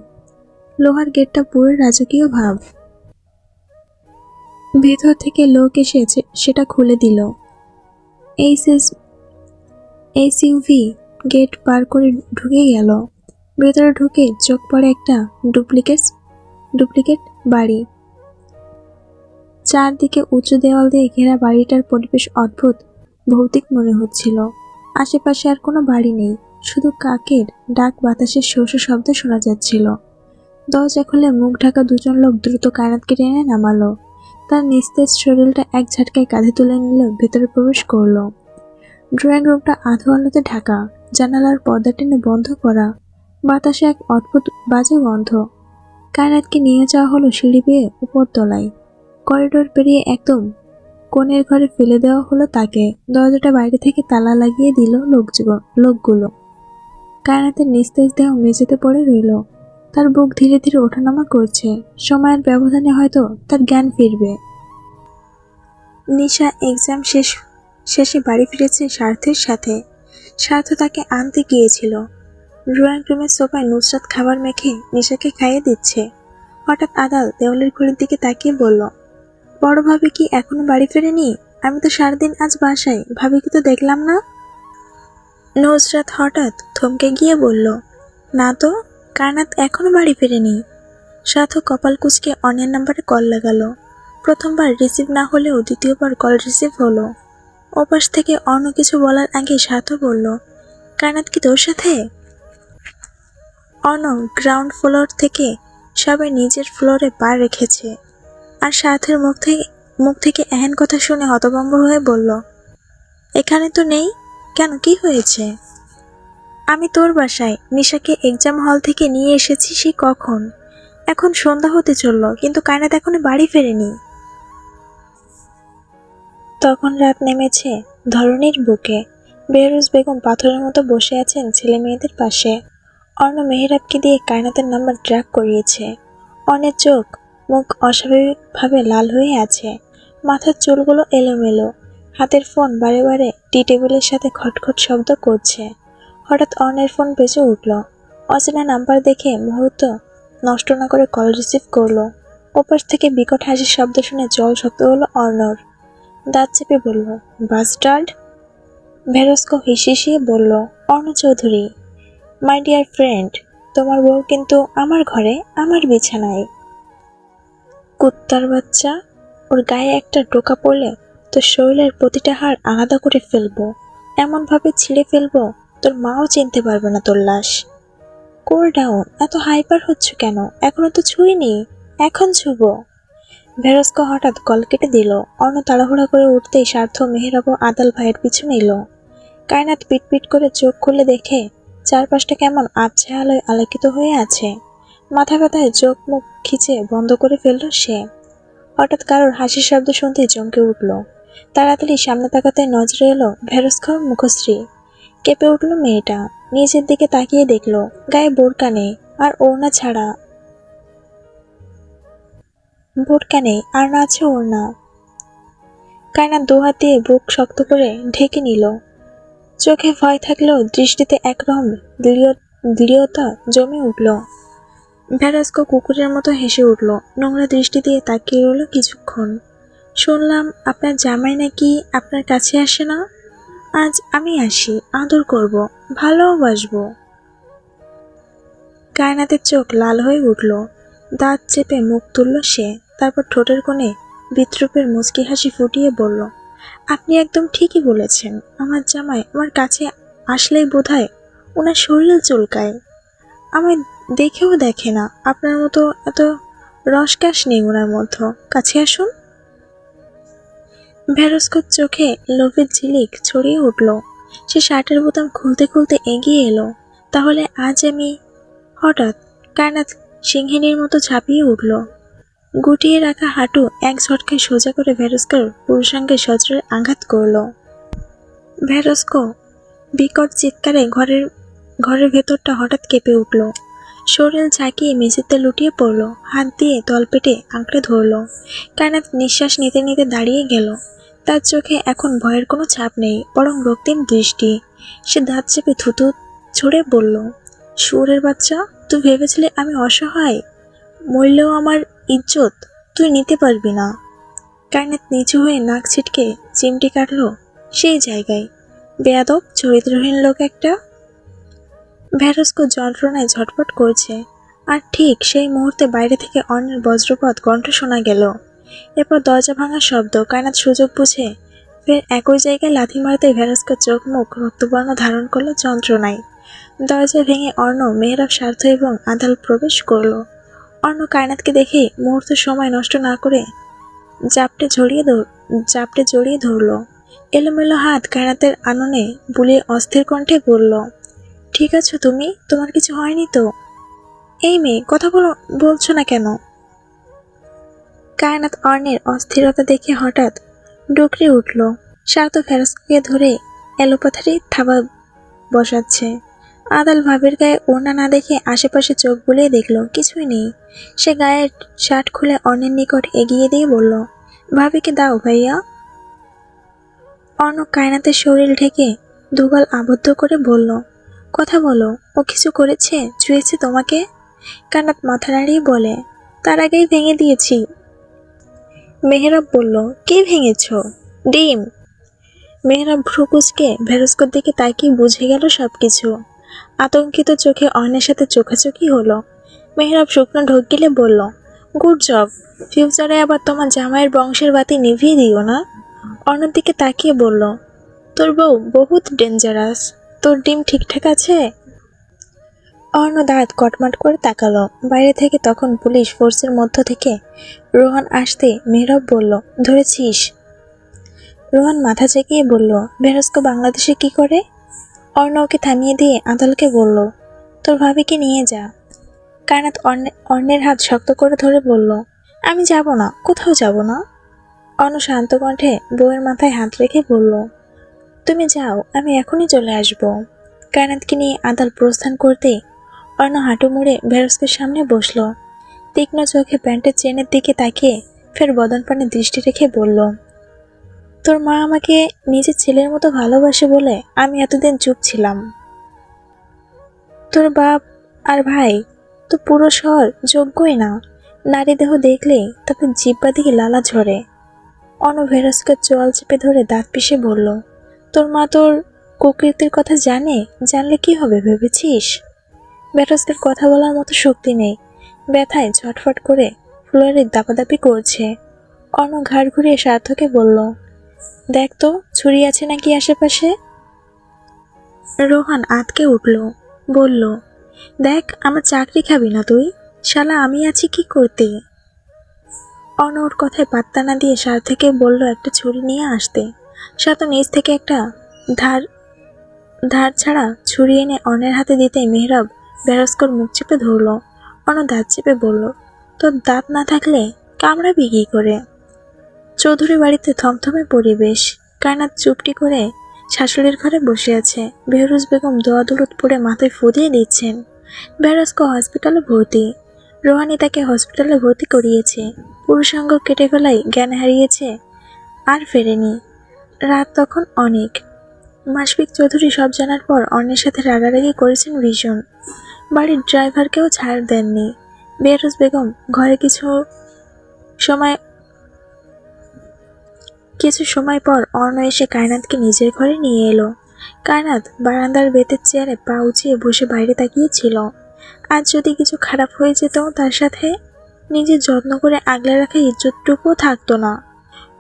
লোহার গেটটা পুরো রাজকীয় ভাব। ভেতর থেকে লোক এসেছে, সেটা খুলে দিল। এসইউভি গেট পার করে ঢুকে গেল। ভেতরে ঢুকে চোখ পড়ে একটা ডুপ্লিকেট বাড়ি। চারদিকে উঁচু দেওয়াল দিয়ে ঘেরা বাড়িটার পরিবেশ অদ্ভুত ভৌতিক মনে হচ্ছিল। আশেপাশে আর কোনো বাড়ি নেই, শুধু কাকের ডাক, বাতাসের শো শো শব্দ শোনা যাচ্ছিল। দরজা খুলে মুখ ঢাকা দুজন লোক দ্রুত কায়নাতকে টেনে নামালো। তার নিস্তেজ শরীরটা এক ঝাটকায় কাঁধে তুলে নিল, ভেতরে প্রবেশ করলো। ড্রয়িং রুমটা আধো আলোতে ঢাকা, জানালার পর্দা টেনে বন্ধ করা। বাতাসে এক অদ্ভুত বাজে গন্ধ। কায়নাতকে নিয়ে যাওয়া হলো সিঁড়ি বেয়ে উপরতলায়। করিডোর পেরিয়ে একদম কোণের ঘরে ফেলে দেওয়া হলো তাকে। দরজাটা বাইরে থেকে তালা লাগিয়ে দিল লোকগুলো। কায়নাতের নিস্তেজ দেহ মেঝেতে পড়ে রইল। তার বুক ধীরে ধীরে ওঠানামা করছে। সময়ের ব্যবধানে হয়তো তার জ্ঞান ফিরবে। নিশা এক্সাম শেষে বাড়ি ফিরেছে স্বার্থের সাথে। স্বার্থ তাকে আনতে গিয়েছিল। ড্রয়িং রুমের সোফায় নুসরাত খাবার মেখে নিশাকে খাইয়ে দিচ্ছে। হঠাৎ আদাল দেওয়ালের ঘড়ির দিকে তাকিয়ে বলল, বড় ভাবি কি এখনো বাড়ি ফেরেনি? আমি তো সারাদিন আজ বাসায়, ভাবিকে তো দেখলাম না। নুসরাত হঠাৎ থমকে গিয়ে বলল, না তো, কায়নাত এখনো বাড়ি ফেরেনি। স্বার্থ কপাল কুঁচকে অন্যের নাম্বারে কল লাগালো। প্রথমবার রিসিভ না হলেও দ্বিতীয়বার কল রিসিভ হলো। ওপাশ থেকে অন্য কিছু বলার আগে স্বার্থ বলল, কায়নাত কি তোর সাথে? অন্য গ্রাউন্ড ফ্লোর থেকে সবাই নিজের ফ্লোরে পা রেখেছে। আর স্বার্থের মুখ থেকে এহেন কথা শুনে হতভম্ব হয়ে বলল, এখানে তো নেই কেন, কি হয়েছে? আমি তোর বাসায় নিশাকে এক্সাম হল থেকে নিয়ে এসেছি সে কখন। এখন সন্ধ্যা হতে চলল, কিন্তু কায়নাত এখনো বাড়ি ফেরেনি। তখন রাত নেমেছে ধরণীর বুকে। বেহরুজ বেগম পাথরের মতো বসে আছেন ছেলে মেয়েদের পাশে। অর্ণ মেহেরাবকে দিয়ে কায়নাতের নাম্বার ট্র্যাক করিয়েছে। অর্ণের চোখ মুখ অস্বাভাবিকভাবে লাল হয়ে আছে। মাথার চুলগুলো এলোমেলো। হাতের ফোন বারে বারে টি টেবিলের সাথে খটখট শব্দ করছে। হঠাৎ অর্ণের ফোন বেজে উঠল। অচেনা নাম্বার দেখে মুহূর্ত নষ্ট না করে কল রিসিভ করলো। ওপাশ থেকে বিকট হাসির শব্দ শুনে জল শক্ত হলো অর্ণর। দাঁত চেপে বলল, বাস্টার্ড। ভেরস্কো হিসিয়ে বলল, Arna Chowdhury, my dear friend, তোমার বউ কিন্তু আমার ঘরে, আমার বিছানায়। কুত্তার বাচ্চা, ওর গায়ে একটা টোকা পড়লে তোর শরীরের প্রতিটা হাড় আলাদা করে ফেলবো, এমনভাবে ছিঁড়ে ফেলবো তোর মাও চিনতে পারবে না তোর লাশ। কোল ডাউন, এত হাইপার হচ্ছ কেন? এখনো তো ছুঁইনি, এখন ছুবো। ভেরস্কো হঠাৎ কল কেটে দিল। অর্ণ তাড়াহুড়া করে উঠতেই স্বার্থ, মেহেরাব ও আদাল ভাইয়ের পিছনে এলো। কায়নাত পিটপিট করে চোখ খুলে দেখে চারপাশটা কেমন আবছা আলোয় আলোকিত হয়ে আছে। মাথা ব্যথায় চোখ মুখ খিচে বন্ধ করে ফেলল সে। হঠাৎ কারোর হাসির শব্দ শুনতেই চমকে উঠল। তাড়াতাড়ি সামনে তাকাতে নজরে এলো ভেরস্কোর মুখশ্রী। কেঁপে উঠল মেয়েটা। নিজের দিকে তাকিয়ে দেখল গায়ে বোরকা নেই, আর ওড়না ছাড়া। বোরকা নেই আর না আছে ওড়না। কায়নাত দুহাত দিয়ে বুক শক্ত করে ঢেকে নিল। চোখে ভয় থাকলেও দৃষ্টিতে একরকম দৃঢ়তা জমে উঠল। ভেরস্কো কুকুরের মতো হেসে উঠল। নোংরা দৃষ্টি দিয়ে তাকিয়ে রইল কিছুক্ষণ। শুনলাম আপনার জামাই নাকি আপনার কাছে আসে না। আজ আমি আসি, আদর করব, ভালোবাসবো। কায়নাতের চোখ লাল হয়ে উঠল। দাঁত চেপে মুখ তুলল সে। তারপর ঠোঁটের কোণে বিদ্রূপের মুচকি হাসি ফুটিয়ে বলল, আপনি একদম ঠিকই বলেছেন। আমার জামাই আমার কাছে আসলেই বোধহয় ওনার শরীর চুলকায়। আমায় দেখেও দেখে না। আপনার মতো এত রসকাস নেই ওনার মধ্যে। কাছে আসুন। ভেরস্কোর চোখে লোভের ঝিলিক ছড়িয়ে উঠল। সে শার্টের বোতাম খুলতে খুলতে এগিয়ে এলো। তাহলে আজ আমি... হঠাৎ কায়নাত সিংহিনীর মতো ঝাঁপিয়ে উঠল। গুটিয়ে রাখা হাঁটু এক ঝটকায় সোজা করে ভেরস্কোর পুরুষাঙ্গে সজোরে আঘাত করল। ভেরস্কো বিকট চিৎকারে ঘরের ভেতরটা হঠাৎ কেঁপে উঠল। শরীর ঝাঁকিয়ে মেঝেতে লুটিয়ে পড়ল, হাত দিয়ে তলপেটে আঁকড়ে ধরল। কায়নাত নিঃশ্বাস নিতে নিতে দাঁড়িয়ে গেল। তার চোখে এখন ভয়ের কোনো ছাপ নেই, বরং রক্তিম দৃষ্টি। সে দাঁত চেপে থুতু ছুড়ে বলল, শুয়োরের বাচ্চা, তুই ভেবেছিলি আমি অসহায়? মরলেও আমার ইজ্জত তুই নিতে পারবি না। কায়নাত নিচু হয়ে নাক ছিটকে চিমটি কাটল সেই জায়গায়। বেয়াদব, চরিত্রহীন লোক একটা। ভেরস্কো যন্ত্রণায় ঝটপট করছে। আর ঠিক সেই মুহূর্তে বাইরে থেকে অর্ণের বজ্রপাত কণ্ঠ শোনা গেল। এরপর দরজা ভাঙার শব্দ। কায়নাত সুযোগ বুঝে ফের একই জায়গায় লাথি মারতে ভেরস্কোর চোখ মুখ রক্তবর্ণ ধারণ করল যন্ত্রণায়। দরজা ভেঙে অর্ণ, মেহরাব, স্বার্থ এবং আদাল প্রবেশ করল। অর্ণ কায়নাতকে দেখে মুহূর্ত সময় নষ্ট না করে জাপটে জড়িয়ে ধরল। এলোমেলো হাত কায়নাতের আননে বুলিয়ে অস্থির কণ্ঠে বলল, ঠিক আছো তুমি? তোমার কিছু হয়নি তো? এই মেয়ে, কথা বলছো না কেন? কায়নাত অর্ণের অস্থিরতা দেখে হঠাৎ ডুকরে উঠল। স্বার্থ ফেরস্কোকে ধরে এলোপাথারি থাবা বসাচ্ছে। আদাল ভাবির গায়ে ওড়না না দেখে আশেপাশে চোখ বুলিয়ে দেখল, কিছুই নেই। সে গায়ের শার্ট খুলে অর্ণের নিকট এগিয়ে দিয়ে বলল, ভাবিকে দাও ভাইয়া। অর্ণ কায়নাতের শরীর ঢেকে দুগাল আবদ্ধ করে বলল, কথা বলো, ও কিছু করেছে? ছুঁয়েছে তোমাকে? কায়নাত মাথা নাড়িয়ে বলে, তার আগেই ভেঙে দিয়েছি। মেহরাব বলল, কে ভেঙেছ? ডিম। মেহরাব ভ্রু কুঁচকে ভেরস্কোর দিকে তাকিয়ে বুঝে গেল সবকিছু। আতঙ্কিত চোখে অর্ণের সাথে চোখাচোখি হলো। মেহরাব শুকনো ঢোক গিলে বলল, গুড জব। ফিউচারে আবার তোমার জামাইয়ের বংশের বাতি নিভিয়ে দিও না। অর্ণের দিকে তাকিয়ে বলল, তোর বউ বহুত ডেঞ্জারাস। তোর ডিম ঠিকঠাক আছে? অর্ণ দাঁত কটমাট করে তাকালো। বাইরে থেকে তখন পুলিশ ফোর্সের মধ্য থেকে রোহান আসতে মেহরাব বলল, ধরেছিস? রোহান মাথা চেকিয়ে বলল, ভেরস্কো বাংলাদেশে কি করে? অর্ণ ওকে থামিয়ে দিয়ে আদালকে বলল, তোর ভাবিকে নিয়ে যা। কায়নাত অর্ণের হাত শক্ত করে ধরে বলল, আমি যাব না, কোথাও যাব না। অর্ণ শান্ত কণ্ঠে বউয়ের মাথায় হাত রেখে বলল, তুমি যাও, আমি এখনই চলে আসব। কায়নাতকে নিয়ে আদাল প্রস্থান করতেই অর্ণ হাঁটু মুড়ে ভেরস্কোর সামনে বসল। তীক্ষ্ণ চোখে প্যান্টের চেনের দিকে তাকিয়ে ফের বদন পানে দৃষ্টি রেখে বলল, তোর মা আমাকে নিজের ছেলের মতো ভালোবাসে বলে আমি এতদিন চুপ ছিলাম। তোর বাপ আর ভাই তো পুরো শহর যোগ্যই না। নারী দেহ দেখলেই তাদের জিহ্বা দিয়ে লালা ঝরে। অর্ণ ভেরস্কোর চোয়াল চেপে ধরে দাঁত পিষে বলল, তোর মা তোর কুকীর্তির কথা জানে? জানলে কি হবে ভেবেছিস? ভেরস্কোর কথা বলার মতো শক্তি নেই। ব্যথায় ছটফট করে ফ্লোরে দাপাদাপি করছে। অর্ণ ঘাড় ঘুরিয়ে স্বার্থকে বলল, দেখ তো ছুরি আছে নাকি আশেপাশে। রোহান আঁতকে উঠল, বলল, দেখ, আমার চাকরি খাবি না তুই? শালা আমি আছি কি করতে? অর্ণ ওর কথায় পাত্তা না দিয়ে স্বার্থকে বলল একটা ছুরি নিয়ে আসতে। স্বার্থ নিজ থেকে একটা ধার ছাড়া ছুরি এনে অর্ণের হাতে দিতে মেহরাব ভেরস্কোর মুখ চেপে ধরল। অর্ণ দাঁত চেপে বলল, তোর দাঁত না থাকলে কামড়াবি কি করে? চৌধুরী বাড়িতে থমথমে পরিবেশ। কায়নাত চুপটি করে শাশুড়ির ঘরে বসে আছে। বেহরুজ বেগম দোয়া দুলুত পরে মাথায় ফু দিয়ে দিচ্ছেন। ভেরস্কো হসপিটালে ভর্তি। রোহানি তাকে হসপিটালে ভর্তি করিয়েছে। পুরুষাঙ্গ কেটে ফেলায় জ্ঞান হারিয়েছে, আর ফেরেনি। রাত তখন অনেক। মাসফিক চৌধুরী সব জানার পর অর্ণের সাথে রাগারাগি করেছেন ভীষণ। বাড়ির ড্রাইভারকেও ছাড় দেননি। বেহরুজ বেগম ঘরে কিছু সময় পর অর্ণ এসে কায়নাতকে নিজের ঘরে নিয়ে এলো। কায়নাত বারান্দার বেতের চেয়ারে পা উঁচিয়ে বসে বাইরে তাকিয়েছিল। আজ যদি কিছু খারাপ হয়ে যেত তার সাথে, নিজের যত্ন করে আগলে রাখা ইজ্জতটুকুও থাকতো না।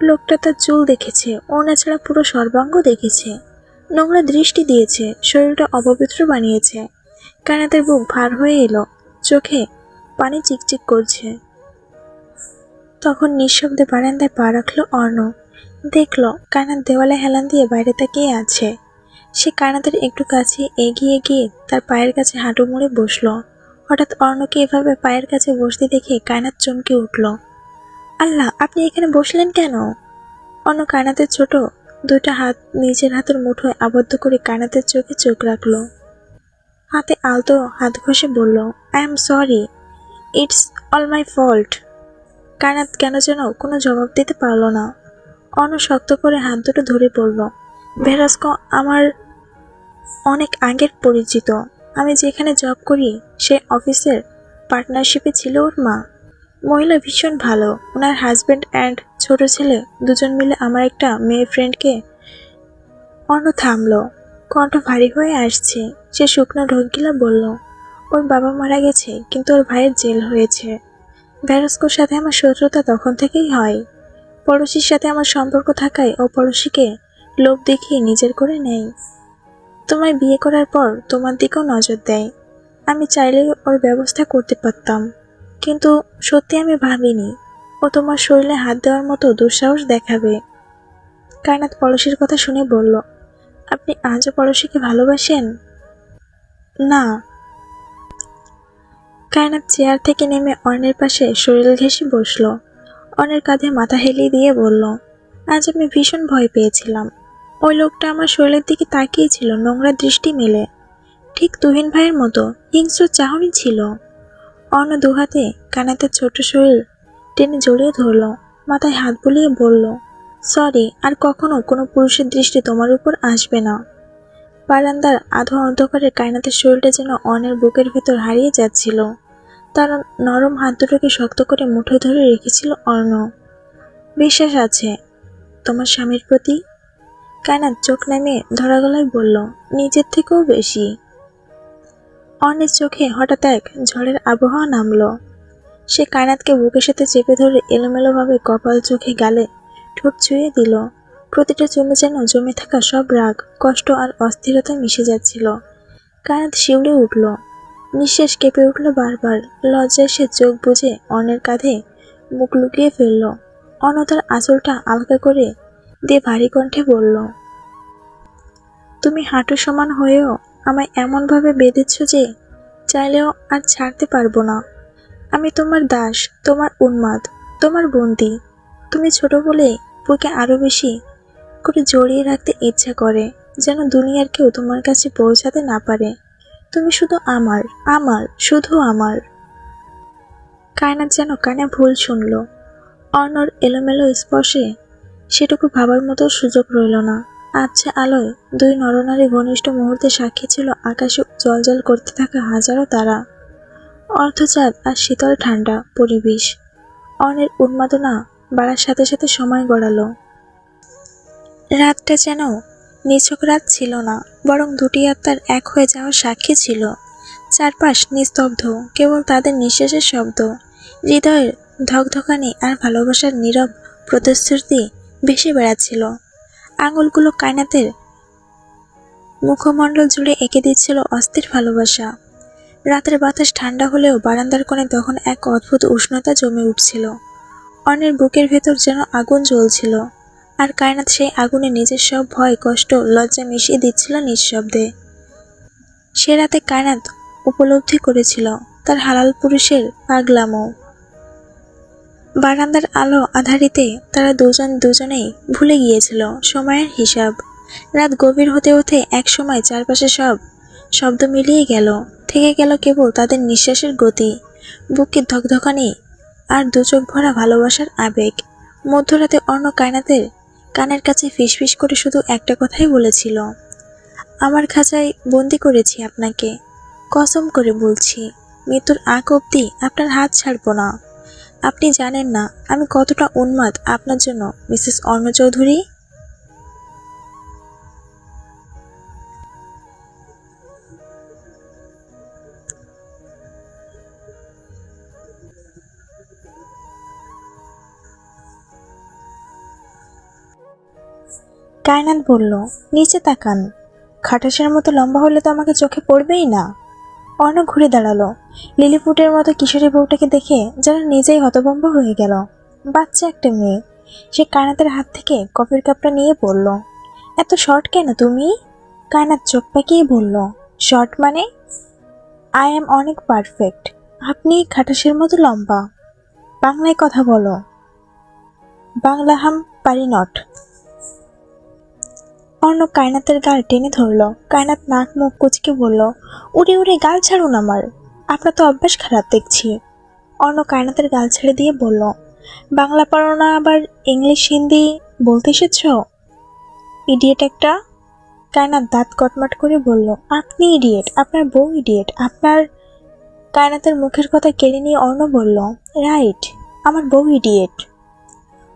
লোকটা তার চুল দেখেছে, ওড়না ছাড়া পুরো সর্বাঙ্গ দেখেছে, নোংরা দৃষ্টি দিয়েছে, শরীরটা অপবিত্র বানিয়েছে। কায়নাতের বুক ভার হয়ে এলো, চোখে পানি চিকচিক করছে। তখন নিঃশব্দে বারান্দায় পা রাখলো অর্ণ। দেখল কায়নাত দেওয়ালে হেলান দিয়ে বাইরে তাকিয়ে আছে। সে কায়নাতের একটু কাছে এগিয়ে গিয়ে তার পায়ের কাছে হাঁটু মুড়ে বসলো। হঠাৎ অর্ণকে এভাবে পায়ের কাছে বসতে দেখে কায়নাত চমকে উঠল। আল্লাহ, আপনি এখানে বসলেন কেন? অর্ণ কায়নাতের ছোট দুইটা হাত নিজের হাতের মুঠোয় আবদ্ধ করে কায়নাতের চোখে চোখ রাখলো। হাতে আলতো হাত ঘষে বলল, I am sorry, it's all my fault. Kainat কেন যেন কোনো জবাব দিতে পারল না। অর্ণ শক্ত করে হাত দুটো ধরে পড়ল। ভেরাস্কো আমার অনেক আগের পরিচিত। আমি যেখানে জব করি সে অফিসের পার্টনারশিপে ছিল ওর মা। মহিলা ভীষণ ভালো। ওনার হাজব্যান্ড অ্যান্ড ছোট ছেলে দুজন মিলে আমার একটা মেয়ে ফ্রেন্ডকে। অর্ণ থামলো, কণ্ঠ ভারী হয়ে আসছে। সে শুকনো ঢোক গিলা বলল, ওর বাবা মারা গেছে, কিন্তু ওর ভাইয়ের জেল হয়েছে। ভেরাস্কোর সাথে আমার শত্রুতা তখন থেকেই হয়। পড়োশির সাথে আমার সম্পর্ক থাকায় ও পড়োশিকে লোভ দেখিয়ে নিজের করে নেয়। তোমায় বিয়ে করার পর তোমার দিকেও নজর দেয়। আমি চাইলেই ওর ব্যবস্থা করতে পারতাম, কিন্তু সত্যি আমি ভাবিনি ও তোমার শরীরে হাত দেওয়ার মতো দুঃসাহস দেখাবে। কায়নাত পড়োশির কথা শুনে বলল, আপনি আজও পড়োশিকে ভালোবাসেন? না। কায়নাত চেয়ার থেকে নেমে অর্ণের পাশে শরীর ঘেঁষে বসল। অর্ণের কাঁধে মাথা হেলিয়ে দিয়ে বলল, আজ আমি ভীষণ ভয় পেয়েছিলাম। ওই লোকটা আমার শরীরের দিকে তাকিয়েছিল নোংরা দৃষ্টি মেলে, ঠিক তুহিন ভাইয়ের মতো হিংস্র চাহনি ছিল। অর্ণ দুহাতে কায়নাতের ছোট শরীর টেনে জড়িয়ে ধরল, মাথায় হাত বুলিয়ে বলল, সরি, আর কখনো কোনো পুরুষের দৃষ্টি তোমার উপর আসবে না। বারান্দার আধো অন্ধকারে কায়নাতের শরীরটা যেন অর্ণের বুকের ভেতর হারিয়ে যাচ্ছিল। তার নরম হাত দুটোকে শক্ত করে মুঠোয় ধরে রেখেছিল অর্ণ। বিশ্বাস আছে তোমার স্বামীর প্রতি? কায়নাত চোখ নামিয়ে ধরা গলায় বলল, নিজের থেকেও বেশি। অর্ণের চোখে হঠাৎ এক ঝড়ের আবহাওয়া নামলো। সে কায়নাতকে বুকের সাথে চেপে ধরে এলোমেলোভাবে কপাল, চোখে, গালে ঠোঁট ছুঁয়ে দিল। প্রতিটা চুমে যেন জমে থাকা সব রাগ, কষ্ট আর অস্থিরতা মিশে যাচ্ছিল। কায়নাত শিউরে উঠল, নিঃশ্বাস কেঁপে উঠল বারবার। লজ্জায় সে চোখ বুজে অর্ণের কাঁধে মুখ লুকিয়ে ফেলল। অর্ণ তার আঁচলটা আলগা করে দিয়ে ভারী কণ্ঠে বলল, তুমি হাঁটু সমান হয়েও আমায় এমনভাবে বেঁধেছ যে চাইলেও আর ছাড়তে পারবো না। আমি তোমার দাস, তোমার উন্মাদ, তোমার বন্দী। তুমি ছোট বলে বুকে আরো বেশি করে জড়িয়ে রাখতে ইচ্ছা করে, যেন দুনিয়ার কেউ তোমার কাছে পৌঁছাতে না পারে। তুমি শুধু আমার, আমার, শুধু আমার। কায়নাত যেন কানে ভুল শুনল। অর্ণর এলোমেলো স্পর্শে সেটুকু ভাবার মতো সুযোগ রইল না। আবছা আলোয় দুই নরনারী ঘনিষ্ঠ মুহূর্তে সাক্ষী ছিল আকাশে জ্বলজ্বল করতে থাকা হাজারো তারা, অর্ধচাঁদ আর শীতল ঠান্ডা পরিবেশ। অর্ণের উন্মাদনা বাড়ার সাথে সাথে সময় গড়ালো। রাতটা যেন নিছক রাত ছিল না, বরং দুটি আত্মার এক হয়ে যাওয়ার সাক্ষী ছিল। চারপাশ নিস্তব্ধ, কেবল তাদের নিঃশ্বাসের শব্দ, হৃদয়ের ধকধকানি আর ভালোবাসার নীরব প্রতিশ্রুতি ভেসে বেড়াচ্ছিল। আঙুলগুলো কায়নাতের মুখমণ্ডল জুড়ে এঁকে দিচ্ছিল অস্থির ভালোবাসা। রাতের বাতাস ঠান্ডা হলেও বারান্দার কোণে তখন এক অদ্ভুত উষ্ণতা জমে উঠছিল। অর্ণের বুকের ভেতর যেন আগুন জ্বলছিল, আর কায়নাত সেই আগুনে নিজের সব ভয়, কষ্ট, লজ্জা মিশিয়ে দিচ্ছিল নিঃশব্দে। সে রাতে কায়নাত উপলব্ধি করেছিল তার হালাল পুরুষের পাগলামো। বারান্দার আলো আধারিতে তারা দুজনেই ভুলে গিয়েছিল সময়ের হিসাব। রাত গভীর হতে হতে এক সময় চারপাশে সব শব্দ মিলিয়ে গেল, থেকে গেল কেবল তাদের নিঃশ্বাসের গতি, বুকের ধকধকানি আর দুচোখ ভরা ভালোবাসার আবেগ। মধ্যরাতে অর্ণ কায়নাতের কানের কাছে ফিসফিস করে শুধু একটা কথাই বলেছিল, আমার খাঁচায় বন্দি করেছি আপনাকে, কসম করে বলছি মৃত্যুর আগ অবধি আপনার হাত ছাড়ব না। আপনি জানেন না আমি কতটা উন্মাদ আপনার জন্য, মিসেস অর্ণ চৌধুরী। কায়নাত বলল, নিচে তাকান। খাটাসের মতো লম্বা হলে তো আমাকে চোখে পড়বেই না। অর্ণ ঘুরে দাঁড়ালো। লিলিপুটের মতো কিশোরী বউটাকে দেখে যেন নিজেই হতভম্ব হয়ে গেল। বাচ্চা একটা মেয়ে। সে কায়নাতের হাত থেকে কফির কাপটা নিয়ে বলল, এত শর্ট কেন তুমি? কায়নাত চোখ পাকিয়ে বলল, শর্ট মানে? আই এম অনেক পারফেক্ট। আপনি খাটাসের মতো লম্বা। বাংলায় কথা বলো। বাংলা হাম পারি নট। অর্ণব কায়নাতের গাল টেনে ধরল। কায়নাত নাক মুখ কুচকে বলল, উড়ে উড়ে গাল ছাড়ুন আমার। আপনার তো অভ্যাস খারাপ দেখছি। অর্ণব কায়নাতের গাল ছেড়ে দিয়ে বলল, বাংলা পারো না আবার ইংলিশ হিন্দি বলতে এসেছ? ইডিয়েট একটা। কায়নাত দাঁত কটমট করে বলল, আপনি ইডিয়েট, আপনার বউ ইডিয়েট, আপনার। কায়নাতের মুখের কথা কেড়ে নিয়ে অর্ণব বলল, রাইট, আমার বউ ইডিয়েট।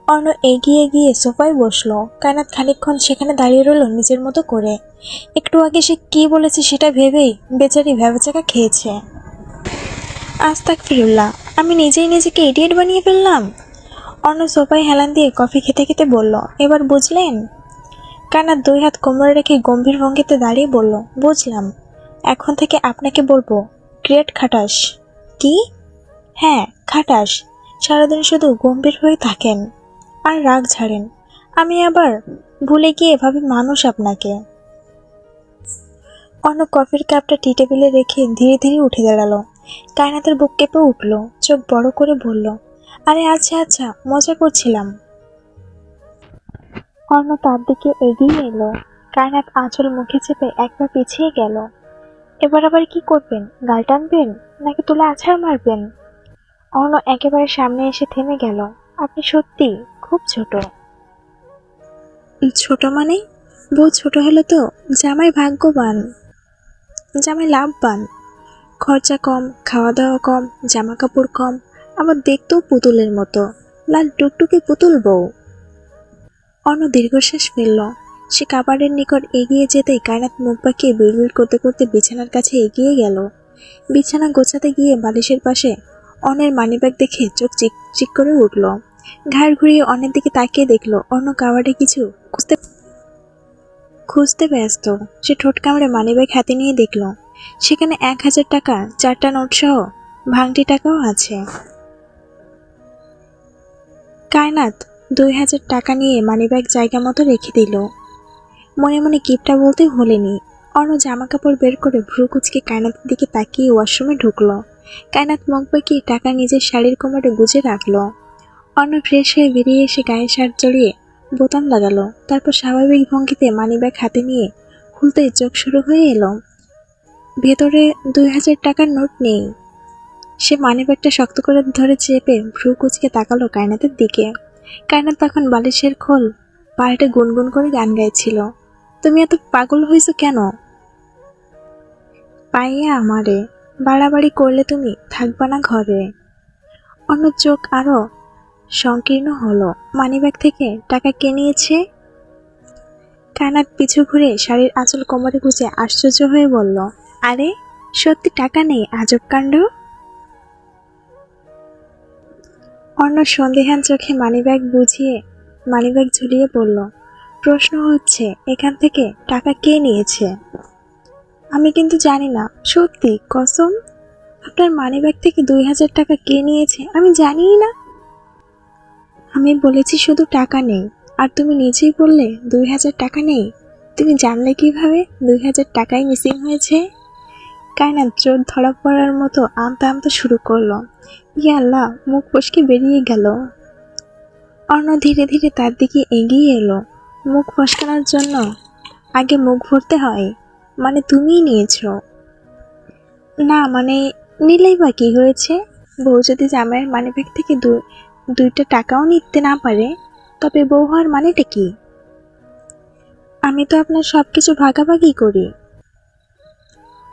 অর্ণব এগিয়ে গিয়ে সোফায় বসলো। কায়নাত খানিকক্ষণ সেখানে দাঁড়িয়ে রইল নিজের মতো করে। একটু আগে সে কি বলেছে সেটা ভেবেই বেচারি ভ্যাবাচাকা খেয়েছে। আস্তাগফিরুল্লাহ, আমি নিজেই নিজেকে ইডিয়েট বানিয়ে ফেললাম। অর্ণব সোফায় হেলান দিয়ে কফি খেতে খেতে বলল, এবার বুঝলেন? কায়নাত দুই হাত কোমরে রেখে গম্ভীর ভঙ্গিতে দাঁড়িয়ে বলল, বুঝলাম। এখন থেকে আপনাকে বলবো গ্রেট খাটাস। কি? হ্যাঁ, খাটাস। সারাদিন শুধু গম্ভীর হয়ে থাকেন আর রাগ ঝাড়েন। আমি আবার ভুলে গিয়ে ভাবি মানুষ আপনাকে। অর্ণব কফির কাপটা টি টেবিলে রেখে ধীরে ধীরে উঠে দাঁড়ালো। কায়নাতের বুক কেঁপে উঠল। চোখ বড় করে বলল, আরে আচ্ছা আচ্ছা, মজা করছিলাম। অর্ণব তার দিকে এগিয়ে এলো। কায়নাত আঁচল মুখে চেপে একবার পিছিয়ে গেল। এবার আবার কি করবেন? গাল টানবেন নাকি তুলে আছাড় মারবেন? অর্ণব একেবারে সামনে এসে থেমে গেল। আপনি সত্যি খুব ছোট। ছোট মানে? বউ ছোট হলো তো জামাই ভাগ্যবান, জামাই লাভবান। খরচা কম, খাওয়া দাওয়া কম, জামা কাপড় কম, আবার দেখতেও পুতুলের মতো, লাল টুকটুকে পুতুল বউ। অর্ণ দীর্ঘশ্বাস ফেলল। সে কাবারের নিকট এগিয়ে যেতেই কায়নাত মুখ বাঁকিয়ে বিড়বিড় করতে করতে বিছানার কাছে এগিয়ে গেল। বিছানা গোছাতে গিয়ে বালিশের পাশে অর্ণের মানিব্যাগ দেখে চোখ চিক চিক করে উঠল। ঘাড় ঘুরিয়ে অর্ণের দিকে তাকিয়ে দেখল অর্ণ কাবারে কিছু খুঁজতে ব্যস্ত। সে ঠোঁট কামড়ে মানিব্যাগ হাতে নিয়ে দেখল সেখানে 1000 টাকা 4টা নোট সহ ভাঙটি টাকাও আছে। কায়নাত 2000 টাকা নিয়ে মানিব্যাগ জায়গা মতো রেখে দিল। মনে মনে কিপটা বলতে ভোলেনি। অর্ণ জামা কাপড় বের করে ভ্রু কুচকে কায়নাতের দিকে তাকিয়ে ওয়াশরুমে ঢুকলো। কায়নাত মুখ বাঁকিয়ে টাকা নিজের শাড়ির কোমরে গুজে রাখলো। অর্ণ ফ্রেশ হয়ে বেরিয়ে এসে গায়ে শার্ট জড়িয়ে বোতাম লাগালো। তারপর স্বাভাবিক ভঙ্গিতে মানিব্যাগ হাতে নিয়ে খুলতেই চোখ শুরু হয়ে এলো। ভেতরে 2000 টাকার নোট নেই। সে মানিব্যাগটা শক্ত করে ধরে চেপে ভ্রু কুচকে তাকালো কায়নাতের দিকে। কায়নাত তখন বালিশের খোল পাল্টে গুনগুন করে গান গাইছিল। তুমি এত পাগল হয়েছো কেন? পাইয়া আমারে বাড়াবাড়ি করলে তুমি থাকবা না ঘরে। অন্য চোখ আরো সংকীর্ণ হলো। মানিব্যাগ থেকে টাকা কে নিয়েছে? কায়নাত পিছু ঘুরে শাড়ির আঁচল কোমরে গুজে আশ্চর্য হয়ে বলল, আরে সত্যি টাকা নেই, আজব কাণ্ড। অন্য সন্দেহান চোখে মানিব্যাগ ঝুলিয়ে বলল, প্রশ্ন হচ্ছে এখান থেকে টাকা কে নিয়েছে? আমি কিন্তু জানি না, সত্যি কসম। আপনার মানিব্যাগ থেকে 2000 টাকা কে নিয়েছে আমি জানিই না। আমি বলেছি শুধু টাকা নেই, আর তুমি নিজেই বললে 2000 টাকা নেই। তুমি জানলে কিভাবে 2000 টাকাই মিসিং হয়েছে? কায়নাত চোখ ধরা পড়ার মতো আমতা আমতা শুরু করলো। ইয়া আল্লাহ, মুখ ফসকে বেরিয়ে গেল। অর্ণ ধীরে ধীরে তার দিকে এগিয়ে এলো। মুখ ফসকানোর জন্য আগে মুখ ভরতে হয়। মানে তুমিই নিয়েছো? না মানে নিলেই বা কি হয়েছে? বউ যদি জামাইয়ের মানিব্যাগ থেকে দুইটা টাকাও নিতে না পারে তবে বউ হওয়ার মানেটা কি? আমি তো আপনার সবকিছু ভাগাভাগি করি।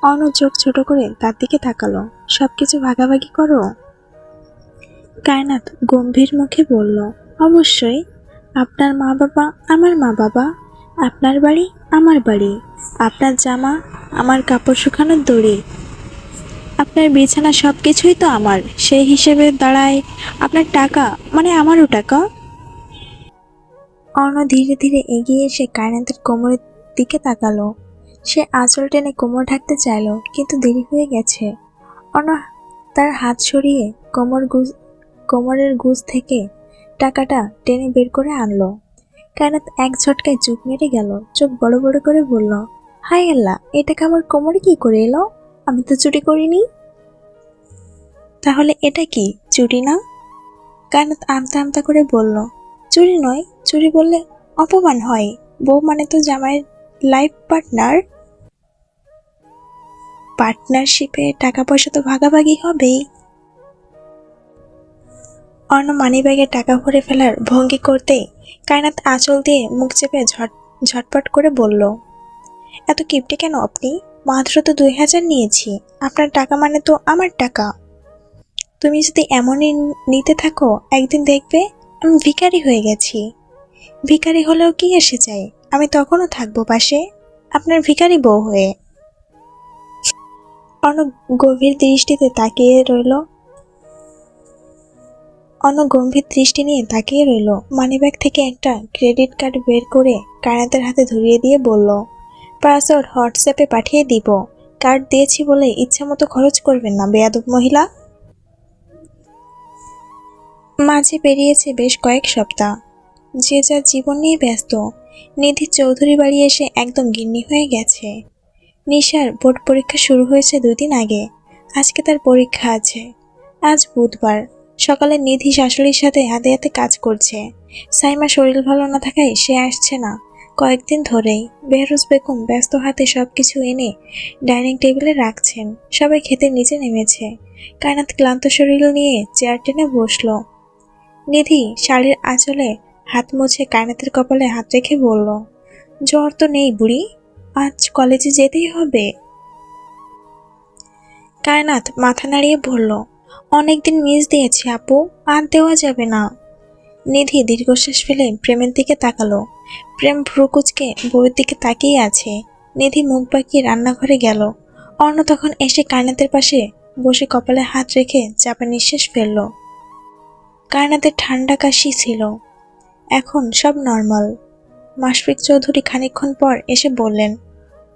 অর্ণ চোখ ছোট করে তার দিকে তাকালো। সবকিছু ভাগাভাগি করো? কায়নাত গম্ভীর মুখে বলল, অবশ্যই। আপনার মা বাবা আমার মা বাবা, আপনার বাড়ি আমার বাড়ি, আপনার জামা আমার কাপড় শুকানোর দড়ি, আপনার বিছানা সবকিছুই তো আমার। সেই হিসেবে দাঁড়ায় আপনার টাকা মানে আমারও টাকা। অর্ণ ধীরে ধীরে এগিয়ে এসে কায়নাতের কোমরের দিকে তাকালো। সে আঁচল টেনে কোমর ঢাকতে চাইল, কিন্তু দেরি হয়ে গেছে। অর্ণ তার হাত সরিয়ে কোমরের গুজ থেকে টাকাটা টেনে বের করে আনলো। কায়নাত এক ঝটকায় চুপ মেরে গেল। চোখ বড় বড় করে বলল, হায় আল্লাহ, এটাকে আমার কোমরে কি করে এলো? আমি তো চুরি করিনি। তাহলে এটা কি, চুরি না? কায়নাত আমতা আমতা করে বলল, চুরি নয়, চুরি বললে অপমান হয়। বউ মানে তো জামাইয়ের লাইফ পার্টনার। পার্টনারশিপে টাকা পয়সা তো ভাগাভাগি হবেই। অর্ণ মানিব্যাগে টাকা ভরে ফেলার ভঙ্গি করতেই কায়নাত আঁচল দিয়ে মুখ চেপে ঝটপট করে বলল, এত কিপটে কেন আপনি? মাত্র তো 2000 নিয়েছি। আপনার টাকা মানে তো আমার টাকা। তুমি যদি এমনই নিতে থাকো, একদিন দেখবে আমি ভিখারি হয়ে গেছি। ভিখারি হলেও কি এসে যায়, আমি তখনও থাকবো পাশে, আপনার ভিখারি বউ হয়ে। অর্ণ গভীর দৃষ্টিতে তাকিয়ে রইল অন্য গম্ভীর দৃষ্টি নিয়ে তাকিয়ে রইল। মানিব্যাগ থেকে একটা ক্রেডিট কার্ড বের করে কায়নাতের হাতে ধরিয়ে দিয়ে বলল, পাসওয়ার্ড হোয়াটসঅ্যাপে পাঠিয়ে দিব। কার্ড দিয়েছি বলে ইচ্ছা মতো খরচ করবেন না, বেয়াদব মহিলা। মাঝে পেরিয়েছে বেশ কয়েক সপ্তাহ। যে যার জীবন নিয়ে ব্যস্ত। নিধি চৌধুরী বাড়ি এসে একদম গিন্নি হয়ে গেছে। নিশার বোর্ড পরীক্ষা শুরু হয়েছে 2 দিন আগে। আজকে তার পরীক্ষা আছে। আজ বুধবার। সকালে নিধি শাশুড়ির সাথে হাতে হাতে কাজ করছে। সাইমা শরীর ভালো না থাকায় সে আসছে না কয়েকদিন ধরেই। বেহরুজ বেগম ব্যস্ত হাতে সবকিছু এনে ডাইনিং টেবিলে রাখছেন। সবাই খেতে নিচে নেমেছে। কায়নাত ক্লান্ত শরীর নিয়ে চেয়ার টেনে বসলো। নিধি শাড়ির আঁচলে হাত মুছে কায়নাতের কপালে হাত রেখে বলল, জ্বর তো নেই বুড়ি, আজ কলেজে যেতেই হবে। কায়নাত মাথা নাড়িয়ে বলল, অনেকদিন মিস দিয়েছি আপু, আর দেওয়া যাবে না। নিধি দীর্ঘশ্বাস ফেলে প্রেমের দিকে তাকালো। প্রেম ভ্রুকুচকে বউয়ের দিকে তাকিয়ে আছে। নিধি মুখ বাঁকিয়ে রান্নাঘরে গেল। অর্ণ তখন এসে কায়নাতের পাশে বসে কপালে হাত রেখে চাপা নিঃশ্বাস ফেলল। কায়নাতের ঠান্ডা কাশি ছিল, এখন সব নর্মাল। মাশফিক চৌধুরী খানিকক্ষণ পর এসে বললেন,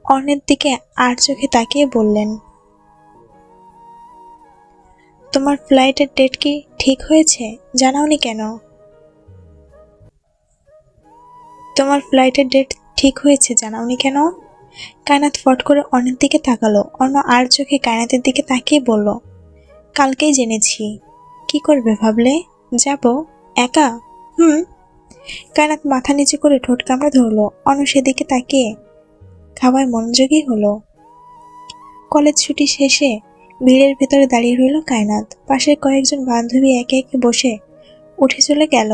অর্ণের দিকে আর চোখে তাকিয়ে বললেন, তোমার ফ্লাইটের ডেট কি ঠিক হয়েছে? জানাওনি কেন? তোমার ফ্লাইটের ডেট ঠিক হয়েছে, জানাওনি কেন? কায়নাত ফট করে অর্ণের দিকে তাকালো। অর্ণ আর চোখে কায়নাতের দিকে তাকিয়ে বলল, কালকেই জেনেছি। কি করবে ভাবলে? যাব একা? হুম। কায়নাত মাথা নিচু করে ঠোঁট কামড়ে ধরলো। অর্ণ সেদিকে তাকিয়ে খাওয়ায় মনোযোগী হলো। কলেজ ছুটি শেষে ভিড়ের ভেতরে দাঁড়িয়ে রইল কায়নাত। পাশের কয়েকজন বান্ধবী একে একে বসে উঠে চলে গেল।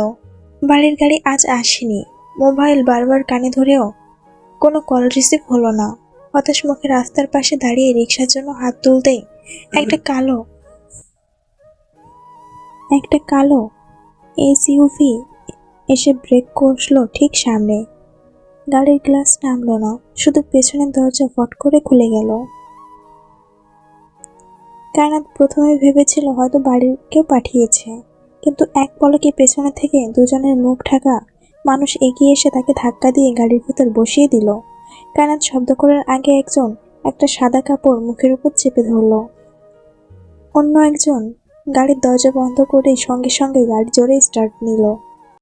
বাড়ির গাড়ি আজ আসেনি। মোবাইল বারবার কানে ধরেও কোনো কল রিসিভ হলো না। হতাশ মুখে রাস্তার পাশে দাঁড়িয়ে রিকশার জন্য হাত তুলতেই একটা কালো এসইউভি এসে ব্রেক কষলো ঠিক সামনে। গাড়ির গ্লাস নামলো না, শুধু পেছনের দরজা ফট করে খুলে গেল। কায়নাত প্রথমে ভেবেছিল হয়তো বাড়ির কেউ পাঠিয়েছে, কিন্তু এক পলকে পেছনে থেকে দুজনের মুখ ঢাকা মানুষ এগিয়ে এসে তাকে ধাক্কা দিয়ে গাড়ির ভিতর বসিয়ে দিল। কায়নাত শব্দ করার আগে একজন একটা সাদা কাপড় মুখের উপর চেপে ধরল। অন্য একজন গাড়ির দরজা বন্ধ করেই সঙ্গে সঙ্গে গাড়ি জোরে স্টার্ট নিল।